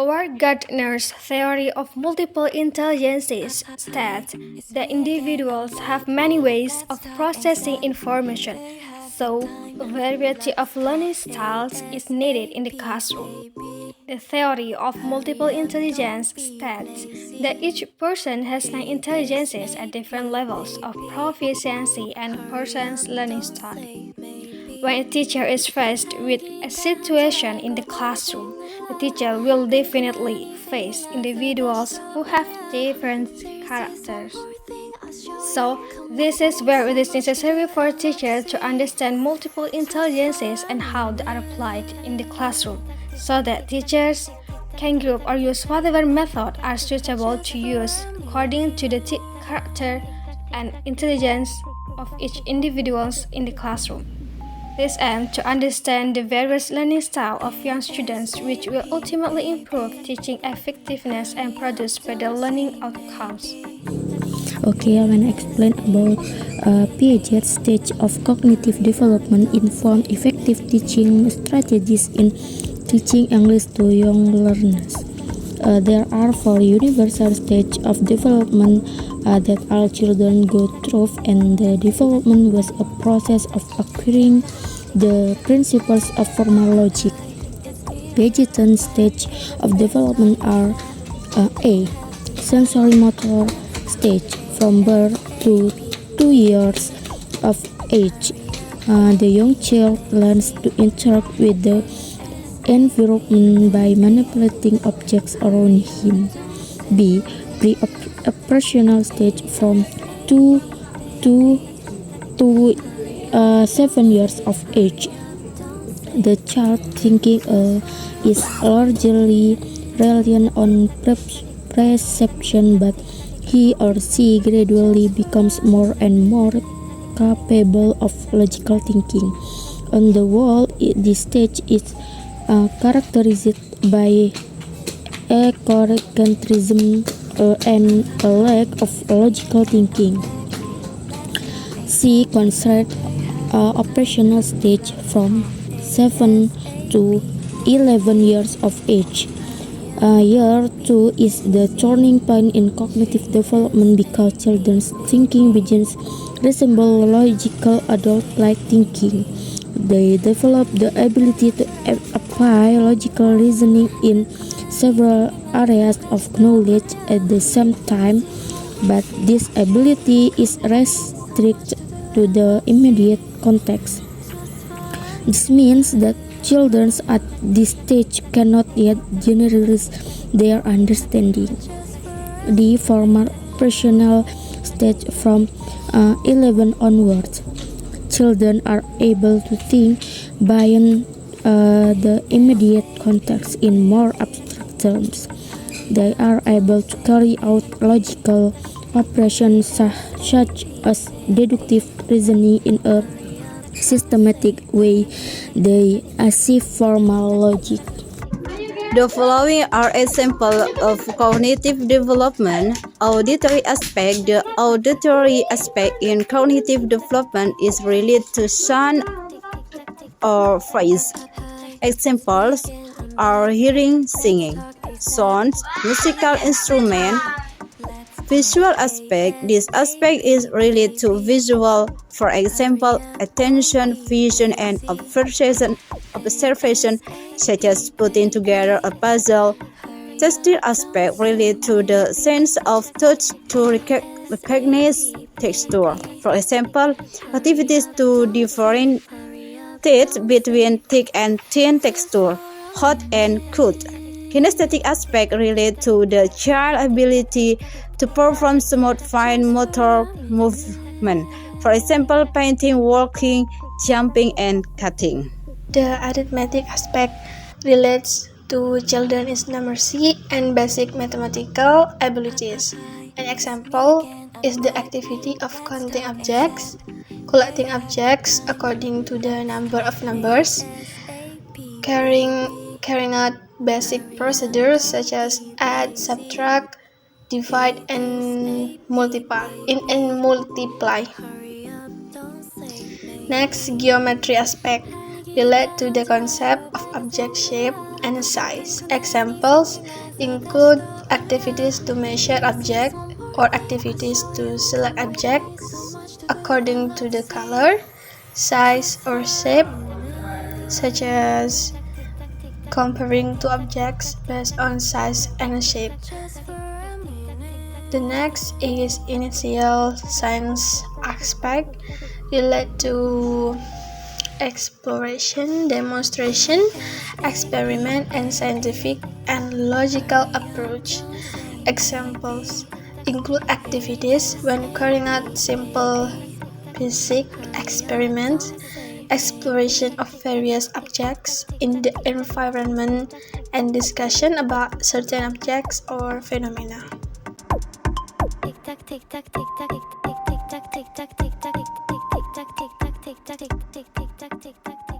Howard Gardner's theory of multiple intelligences states that individuals have many ways of processing information, so a variety of learning styles is needed in the classroom. The theory of multiple intelligence states that each person has nine intelligences at different levels of proficiency and a person's learning style. When a teacher is faced with a situation in the classroom, the teacher will definitely face individuals who have different characters. So, this is where it is necessary for a teacher to understand multiple intelligences and how they are applied in the classroom, so that teachers can group or use whatever method are suitable to use according to the character and intelligence of each individuals in the classroom. This aims to understand the various learning styles of young students, which will ultimately improve teaching effectiveness and produce better learning outcomes. Okay, I will explain about Piaget's stage of cognitive development inform effective teaching strategies in teaching English to young learners. There are four universal stages of development that all children go through, and the development was a process of acquiring the principles of formal logic. Piaget's stage of development are A. Sensory-motor stage, from birth to 2 years of age. The young child learns to interact with the environment by manipulating objects around him. B. Pre-operational stage, from 2 to 7 years of age. The child thinking is largely reliant on perception, but he or she gradually becomes more and more capable of logical thinking. On the whole, this stage is characterized by egocentrism and a lack of logical thinking. C. Constrained operational stage, from 7 to 11 years of age. Year 2 is the turning point in cognitive development because children's thinking begins resemble logical adult-like thinking. They develop the ability to apply logical reasoning in several areas of knowledge at the same time, but this ability is restricted to the immediate context. This means that children at this stage cannot yet generalize their understanding. The formal operational stage, from 11 onwards. Children are able to think beyond the immediate context in more abstract terms. They are able to carry out logical operations such as deductive reasoning in a systematic way. They achieve formal logic. The following are examples of cognitive development. Auditory aspect. The auditory aspect in cognitive development is related to sound or voice. Examples are hearing, singing, sounds, musical instrument. Visual aspect. This aspect is related to visual, for example, attention, vision, and observation, such as putting together a puzzle. Tactile aspect related to the sense of touch to recognize texture. For example, activities to differentiate between thick and thin texture, hot and cold. Kinesthetic aspect related to the child's ability to perform smooth fine motor movement. For example, painting, walking, jumping, and cutting. The arithmetic aspect relates to children's numeracy and basic mathematical abilities. An example is the activity of counting objects, collecting objects according to the number of numbers, carrying out basic procedures such as add, subtract, divide, and multiply. Next, geometry aspect relate to the concept of object shape, and size. Examples include activities to measure object or activities to select objects according to the color, size, or shape, such as comparing two objects based on size and shape. The next is initial science aspect related to exploration, demonstration, experiment, and scientific and logical approach. Examples include activities when carrying out simple basic experiments, exploration of various objects in the environment, and discussion about certain objects or phenomena. Tick tock, tick tock, tick tock, tick tock, tick tock, tick tock, tick tock, tick tock, tick tock, tick tock, tick tock, tick tock, tick tock, tick tock.